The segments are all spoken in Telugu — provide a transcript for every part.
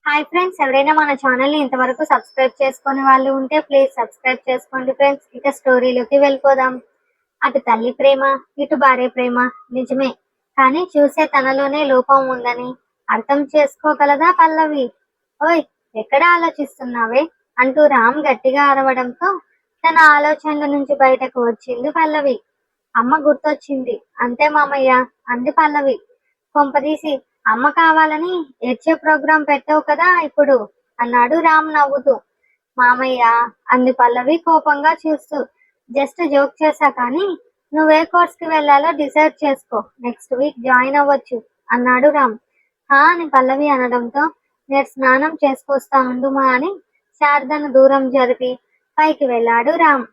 హాయ్ ఫ్రెండ్స్, ఎవరైనా మన ఛానల్ని ఇంతవరకు సబ్స్క్రైబ్ చేసుకునే వాళ్ళు ఉంటే ప్లీజ్ సబ్స్క్రైబ్ చేసుకోండి ఫ్రెండ్స్. ఇక స్టోరీలోకి వెళ్ళిపోదాం. అటు తల్లి ప్రేమ, ఇటు భార్య ప్రేమ నిజమే, కానీ చూసే తనలోనే లోపం ఉందని అర్థం చేసుకోగలదా పల్లవి? ఓయ్, ఎక్కడ ఆలోచిస్తున్నావే అంటూ రామ్ గట్టిగా అరవడంతో తన ఆలోచనల నుంచి బయటకు వచ్చింది పల్లవి. అమ్మ గుర్తొచ్చింది అంతే మామయ్య, అంది పల్లవి. కొంపదీసి అమ్మ కావాలని ఏడ్చే ప్రోగ్రాం పెట్టావు కదా ఇప్పుడు, అన్నాడు రామ్ నవ్వుతూ. మామయ్య, అంది పల్లవి కోపంగా చూస్తూ. జస్ట్ జోక్ చేశా కానీ నువ్వే కోర్స్ కి వెళ్ళాలో డిసైడ్ చేసుకో, నెక్స్ట్ వీక్ జాయిన్ అవ్వచ్చు, అన్నాడు రామ్. హా అని పల్లవి అనడంతో నేను స్నానం చేసుకొస్తా ఉండుమా అని శారదను దూరం జరిపి పైకి వెళ్ళాడు రామ్.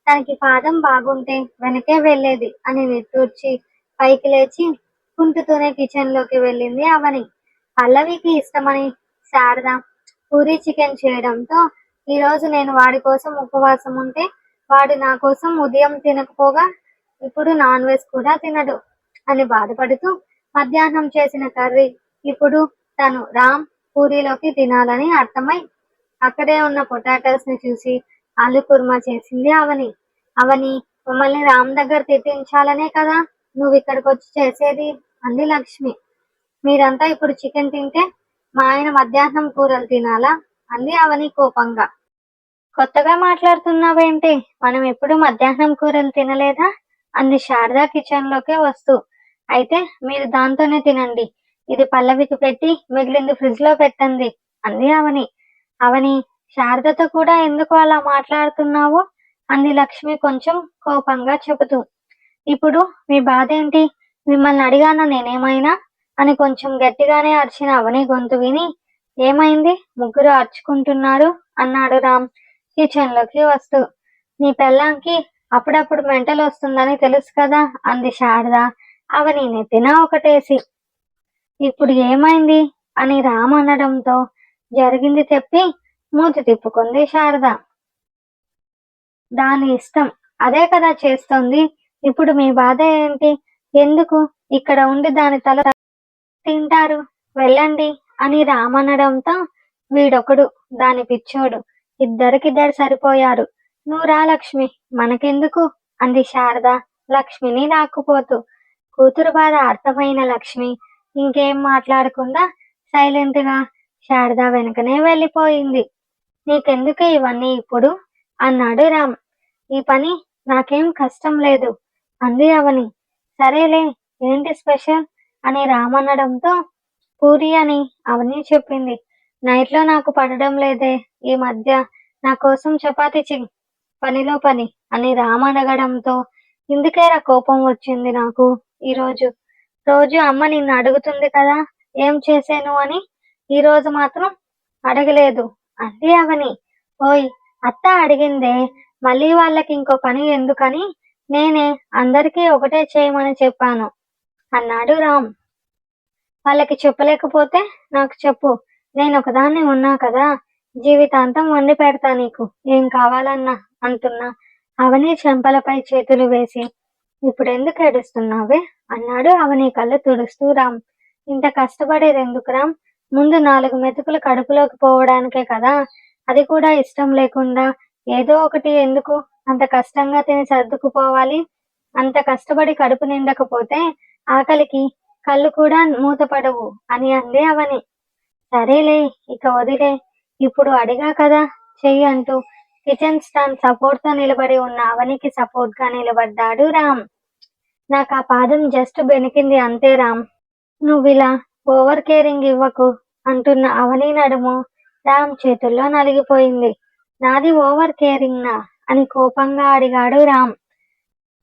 తనకి పాదం బాగుంటే వెనకే వెళ్ళేది అని నిట్టూర్చి పైకి లేచి కుంటుతూనే కిచెన్ లోకి వెళ్ళింది అవని. పల్లవికి ఇష్టమని శారద పూరి చికెన్ చేయడంతో ఈ రోజు నేను వాడి కోసం ఉపవాసం ఉంటే వాడు నా కోసం ఉదయం తినకపోగా ఇప్పుడు నాన్ వెజ్ కూడా తినడు అని బాధపడుతూ మధ్యాహ్నం చేసిన కర్రీ ఇప్పుడు తను రామ్ పూరిలోకి తినాలని అర్థమై అక్కడే ఉన్న పొటాటోస్ ని చూసి ఆలు కుర్మా చేసింది అవని. అవని, మమ్మల్ని రామ్ దగ్గర తిట్టించాలనే కదా నువ్వు ఇక్కడికి వచ్చి చేసేది, అంది లక్ష్మి. మీరంతా ఇప్పుడు చికెన్ తింటే మా ఆయన మధ్యాహ్నం కూరలు తినాలా, అంది అవని కోపంగా. కొత్తగా మాట్లాడుతున్నావేంటి, మనం ఎప్పుడు మధ్యాహ్నం కూరలు తినలేదా, అంది శారద కిచెన్ లోకే వస్తూ. అయితే మీరు దాంతోనే తినండి, ఇది పల్లవికి పెట్టి మిగిలింది ఫ్రిడ్జ్ లో పెట్టండి, అంది అవని. అవని, శారదతో కూడా ఎందుకు అలా మాట్లాడుతున్నావు, అంది లక్ష్మి కొంచెం కోపంగా చెబుతూ. ఇప్పుడు మీ బాధ ఏంటి, మిమ్మల్ని అడిగానా నేనేమైనా, అని కొంచెం గట్టిగానే అరిచిన అవని గొంతు విని ఏమైంది, ముగ్గురు అరుచుకుంటున్నారు, అన్నాడు రామ్ కిచెన్ లోకి వస్తూ. నీ పెళ్ళాంకి అప్పుడప్పుడు మెంటల్ వస్తుందని తెలుసు కదా, అంది శారద అవని నెత్తిన ఒకటేసి. ఇప్పుడు ఏమైంది అని రామ్ అనడంతో జరిగింది చెప్పి మూతి తిప్పుకుంది శారద. దాని ఇష్టం, అదే కదా చేస్తోంది, ఇప్పుడు మీ బాధ ఏంటి, ఎందుకు ఇక్కడ ఉండి దాని తల తింటారు, వెళ్ళండి అని రామనడంతో వీడొకడు దాని పిచ్చోడు, ఇద్దరికిద్దరు సరిపోయారు, నువ్వు రా లక్ష్మి మనకెందుకు, అంది శారద లక్ష్మిని లాక్కుపోతూ. కూతురు బాధ అర్థమైన లక్ష్మి ఇంకేం మాట్లాడకుండా సైలెంట్ గా శారద వెనుకనే వెళ్ళిపోయింది. నీకెందుకు ఇవన్నీ ఇప్పుడు, అన్నాడు రామ్. ఈ పని నాకేం కష్టం లేదు, అంది అవని. సరేలే, ఏంటి స్పెషల్ అని రామనడంతో పూరి అని అవని చెప్పింది. నైట్ లో నాకు పడడం లేదే ఈ మధ్య, నా కోసం చపాతీ చెయ్యి, పనిలో పని, అని రామనగడంతో ఇందుకేరా కోపం వచ్చింది నాకు ఈరోజు, రోజు అమ్మ నిన్ను అడుగుతుంది కదా ఏం చేశాను అని, ఈ రోజు మాత్రం అడగలేదు, అంది అవని. ఓయ్, అత్త అడిగిందే, మళ్ళీ వాళ్ళకి ఇంకో పని ఎందుకని నేనే అందరికీ ఒకటే చేయమని చెప్పాను, అన్నాడు రామ్. వాళ్ళకి చెప్పలేకపోతే నాకు చెప్పు, నేను ఒకదాన్ని ఉన్నా కదా, జీవితాంతం వండి పెడతా నీకు ఏం కావాలన్నా, అంటున్నా అవని చెంపలపై చేతులు వేసి. ఇప్పుడెందుకు ఏడుస్తున్నావే, అన్నాడు అవని కళ్ళు తుడుస్తూ రామ్. ఇంత కష్టపడేది ఎందుకు రామ్, ముందు 4 మెతుకులు కడుపులోకి పోవడానికే కదా, అది కూడా ఇష్టం లేకుండా ఏదో ఒకటి ఎందుకు అంత కష్టంగా తిని సర్దుకుపోవాలి, అంత కష్టపడి కడుపు నిండకపోతే ఆకలికి కళ్ళు కూడా మూతపడవు, అని అంది అవని. సరేలే, ఇక వదిలే, ఇప్పుడు అడిగా కదా చెయ్యి అంటూ కిచెన్ స్టాండ్ సపోర్ట్ తో నిలబడి ఉన్న అవనికి సపోర్ట్ గా నిలబడ్డాడు రామ్. నాకు ఆ పాదం జస్ట్ బెనికింది అంతే రామ్, నువ్విలా ఓవర్ కేరింగ్ ఇవ్వకు, అంటున్న అవని నడుము రామ్ చేతుల్లో నలిగిపోయింది. నాది ఓవర్ కేరింగ్ నా అని కోపంగా అడిగాడు రామ్.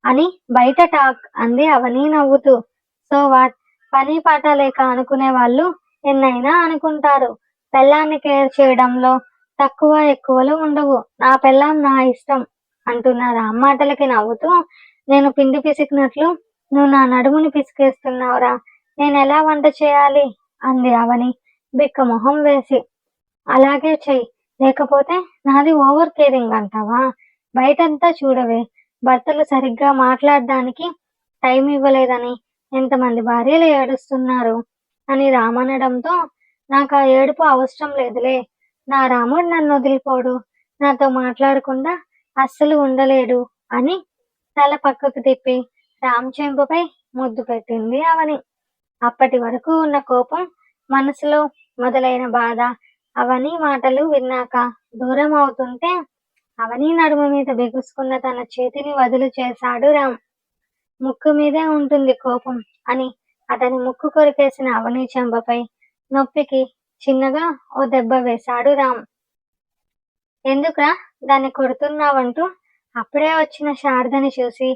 అని బయట టాక్, అంది అవని నవ్వుతూ. సో వాట్, పని పాట లేక అనుకునే వాళ్ళు ఎన్నైనా అనుకుంటారు, పెళ్ళాన్ని కేర్ చేయడంలో తక్కువ ఎక్కువలు ఉండవు, నా పెళ్ళాం నా ఇష్టం, అంటున్న రామ్ మాటలకి నవ్వుతూ. నేను పిండి పిసికినట్లు నువ్వు నా నడుముని పిసికేస్తున్నావురా, నేను ఎలా వంట చేయాలి, అంది అవని బిక్క మొహం వేసి. అలాగే చెయ్యి, లేకపోతే నాది ఓవర్ కేరింగ్ అంటావా, బయటంతా చూడవే, భర్తలు సరిగ్గా మాట్లాడడానికి టైం ఇవ్వలేదని ఎంతమంది భార్యలు ఏడుస్తున్నారు, అని రామనడంతో నాకు ఆ ఏడుపు అవసరం లేదులే. నా రాముడు నన్ను వదిలిపోడు, నాతో మాట్లాడకుండా అస్సలు ఉండలేడు అని తల పక్కకు తిప్పి రామ్ చెంపపై ముద్దు పెట్టింది అవని. అప్పటి వరకు ఉన్న కోపం, మనసులో మొదలైన బాధ అవని మాటలు విన్నాక దూరం అవుతుంటే అవని నడుము మీద బిగుసుకున్న తన చేతిని వదులు చేశాడు రామ్. ముక్కు మీదే ఉంటుంది కోపం అని అతని ముక్కు కొరికేసిన అవని చెంపపై నొప్పికి చిన్నగా ఓ దెబ్బ వేశాడు రామ్. ఎందుకురా దాన్ని కొడుతున్నావంటూ అప్పుడే వచ్చిన శారదని చూసి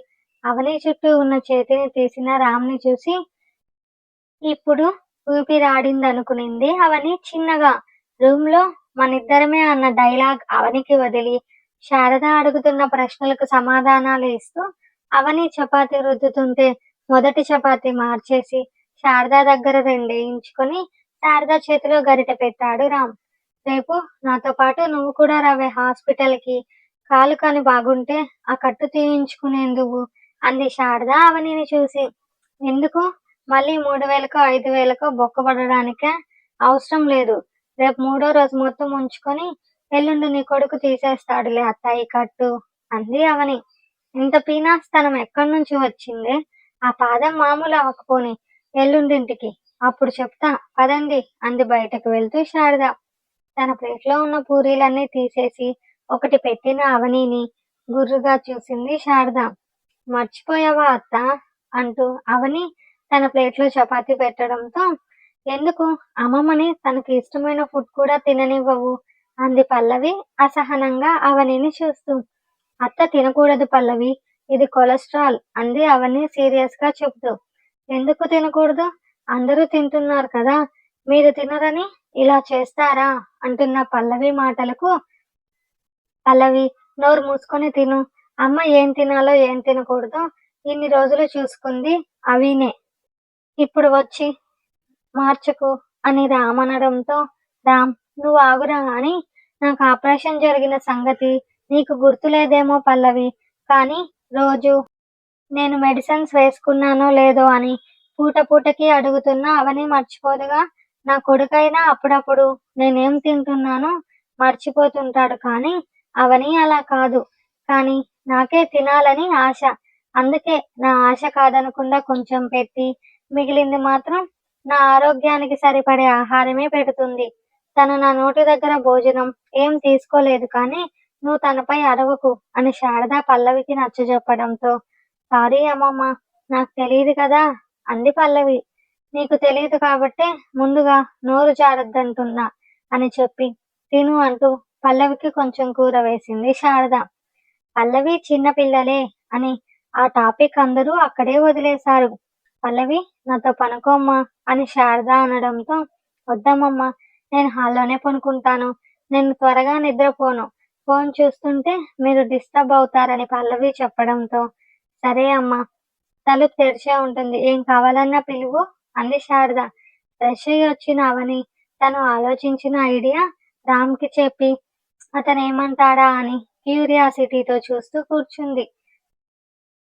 అవని చుట్టూ ఉన్న చేతిని తీసిన రామ్ని చూసి ఇప్పుడు ఊపిరాడిందనుకునింది అవని చిన్నగా. రూమ్ లో మనిద్దరమే అన్న డైలాగ్ అవనికి వదిలి శారద అడుగుతున్న ప్రశ్నలకు సమాధానాలు ఇస్తూ అవని చపాతీ రుద్దుతుంటే మొదటి చపాతీ మార్చేసి శారద దగ్గర రెండేయించుకొని శారద చేతిలో గరిటె పెట్టాడు రామ్. రేపు నాతో పాటు నువ్వు కూడా రావే హాస్పిటల్ కి, కాలు కాని బాగుంటే ఆ కట్టు తీయించుకునేందుకు అంది శారద అవనిని చూసి. ఎందుకు? మళ్ళీ 3000కో 5000కో బొక్కబడడానికే? అవసరం లేదు. రేపు 3వ రోజు మొత్తం ఉంచుకొని ఎల్లుండి నీ కొడుకు తీసేస్తాడులే అత్తయ్య కట్టు అంది అవని. ఇంత పీనాస్తనం ఎక్కడి నుంచి వచ్చిందే? ఆ పాదం మామూలు అవ్వకపోని ఎల్లుండింటికి, అప్పుడు చెప్తా పదండి అంది బయటకు వెళ్తూ శారద. తన ప్లేట్లో ఉన్న పూరీలన్నీ తీసేసి ఒకటి పెట్టిన అవనిని గుర్రుగా చూసింది శారద. మర్చిపోయావా అత్త అంటూ అవని తన ప్లేట్లో చపాతీ పెట్టడంతో, ఎందుకు అమ్మమ్మని తనకి ఇష్టమైన ఫుడ్ కూడా తిననివ్వవు అంది పల్లవి అసహనంగా అవనిని చూస్తూ. అత్త తినకూడదు పల్లవి, ఇది కొలెస్ట్రాల్ అంది అవని సీరియస్ గా చెబుతూ. ఎందుకు తినకూడదు? అందరూ తింటున్నారు కదా, మీరు తినరని ఇలా చేస్తారా అంటున్న పల్లవి మాటలకు, పల్లవి నోరు మూసుకొని తిను, అమ్మ ఏం తినాలో ఏం తినకూడదో ఇన్ని రోజులు చూసుకుంది అవినే, ఇప్పుడు వచ్చి మార్చకు అని రామ్ అనడంతో, రామ్ నువ్వు ఆగురా అని, నాకు ఆపరేషన్ జరిగిన సంగతి నీకు గుర్తులేదేమో పల్లవి, కానీ రోజు నేను మెడిసిన్స్ వేసుకున్నానో లేదో అని పూట పూటకి అడుగుతున్నా అవని మర్చిపోదుగా. నా కొడుకైనా అప్పుడప్పుడు నేనేం తింటున్నానో మర్చిపోతుంటాడు, కానీ అవని అలా కాదు. కానీ నాకే తినాలని ఆశ, అందుకే నా ఆశ కాదనకుండా కొంచెం పెట్టి మిగిలింది మాత్రం నా ఆరోగ్యానికి సరిపడే ఆహారమే పెడుతుంది. తను నా నోటి దగ్గర భోజనం ఏం తీసుకోలేదు, కానీ నువ్వు తనపై అరవకు అని శారద పల్లవికి నచ్చజెప్పడంతో, సారీ అమ్మమ్మ, నాకు తెలియదు కదా అంది పల్లవి. నీకు తెలియదు కాబట్టే ముందుగా నోరు జారద్దంటున్నా అని చెప్పి తిను అంటూ పల్లవికి కొంచెం కూర వేసింది శారద. పల్లవి చిన్న పిల్లలే అని ఆ టాపిక్ అందరూ అక్కడే వదిలేశారు. పల్లవి నాతో పనుకోమ్మా అని శారద అనడంతో, వద్దమ్మమ్మ, నేను హాల్లోనే పనుకుంటాను, నేను త్వరగా నిద్రపోను, ఫోన్ చూస్తుంటే మీరు డిస్టర్బ్ అవుతారని పల్లవి చెప్పడంతో, సరే అమ్మా, తలుపు తెరిచే ఉంటుంది, ఏం కావాలన్నా పిలువు అంది శారద. ఫ్రెష్ అయ్యి వచ్చిన అవని తను ఆలోచించిన ఐడియా రామ్కి చెప్పి అతను ఏమంటాడా అని క్యూరియాసిటీతో చూస్తూ కూర్చుంది.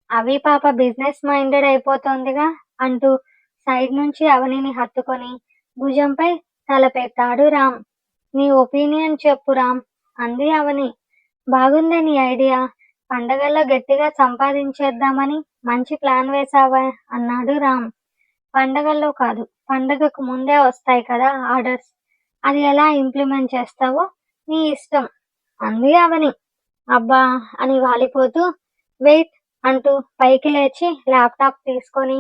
అవి పాప బిజినెస్ మైండెడ్ అయిపోతోందిగా అంటూ సైడ్ నుంచి అవనిని హత్తుకొని భుజంపై తల పెట్టాడు రామ్. నీ ఒపీనియన్ చెప్పు రామ్ అంది అవని. బాగుందే నీ ఐడియా, పండగల్లో గట్టిగా సంపాదించేద్దామని మంచి ప్లాన్ వేసావా అన్నాడు రామ్. పండగల్లో కాదు, పండగకు ముందే వస్తాయి కదా ఆర్డర్స్, అది ఎలా ఇంప్లిమెంట్ చేస్తావో నీ ఇష్టం అంది అవని. అబ్బా అని వాలిపోతూ, వెయిట్ అంటూ పైకి లేచి ల్యాప్టాప్ తీసుకొని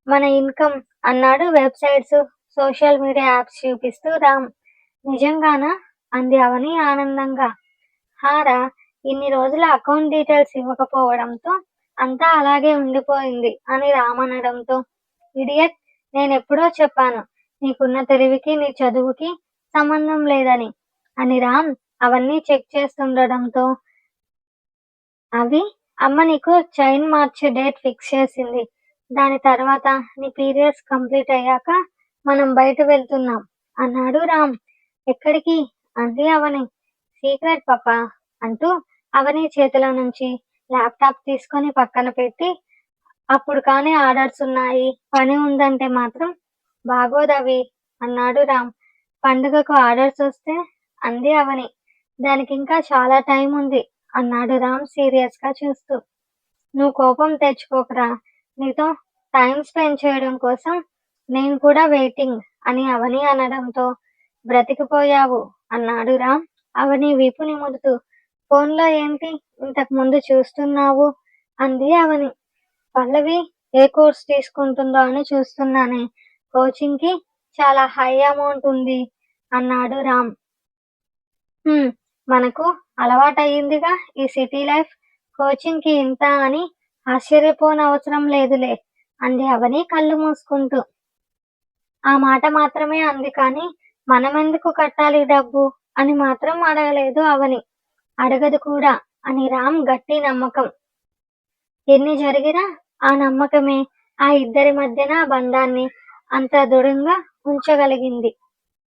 మన ఇన్కమ్ అన్నాడు వెబ్సైట్స్ సోషల్ మీడియా యాప్స్ చూపిస్తూ రామ్. నిజంగానా అంది అవని ఆనందంగా. హారా, ఇన్ని రోజుల అకౌంట్ డీటెయిల్స్ ఇవ్వకపోవడంతో అంతా అలాగే ఉండిపోయింది అని రామ్ అనడంతో, ఇడియట్, నేనెప్పుడో చెప్పాను నీకున్న తెలివికి నీ చదువుకి సంబంధం లేదని అని రామ్ అవన్నీ చెక్ చేస్తుండడంతో, అవి అమ్మ నీకు చైన్ మార్చే డేట్ ఫిక్స్ చేసింది, దాని తర్వాత నీ పీరియడ్స్ కంప్లీట్ అయ్యాక మనం బయట వెళ్తున్నాం అన్నాడు రామ్. ఎక్కడికి అంది అవని. సీక్రెట్ పాపా అంటూ అవని చేతిలో నుంచి ల్యాప్టాప్ తీసుకొని పక్కన పెట్టి, అప్పుడు కానీ ఆర్డర్స్ ఉన్నాయి, పని ఉందంటే మాత్రం బాగోదవి అన్నాడు రామ్. పండుగకు ఆర్డర్స్ వస్తే అంది అవని. దానికి ఇంకా చాలా టైం ఉంది అన్నాడు రామ్ సీరియస్ గా చూస్తూ. నువ్వు కోపం తెచ్చుకోకరా, నీతో టైం స్పెండ్ చేయడం కోసం నేను కూడా వెయిటింగ్ అని అవని అనడంతో బ్రతికిపోయావు అన్నాడు రామ్ అవని వీపు నిమురుతూ. ఫోన్లో ఏంటి ఇంతకు ముందు చూస్తున్నావు అంది అవని. పల్లవి ఏ కోర్స్ తీసుకుంటుందో అని చూస్తున్నానే, కోచింగ్ కి చాలా హై అమౌంట్ ఉంది అన్నాడు రామ్. మనకు అలవాటయ్యిందిగా ఈ సిటీ లైఫ్, కోచింగ్ కి ఇంత అని ఆశ్చర్యపోనవసరం లేదులే అంది అవని కళ్ళు మూసుకుంటూ. ఆ మాట మాత్రమే అంది కానీ మనమెందుకు కట్టాలి డబ్బు అని మాత్రం అడగలేదు అవని. అడగదు కూడా అని రామ్ గట్టి నమ్మకం. ఎన్ని జరిగినా ఆ నమ్మకమే ఆ ఇద్దరి మధ్యన బంధాన్ని అంత దృఢంగా ఉంచగలిగింది.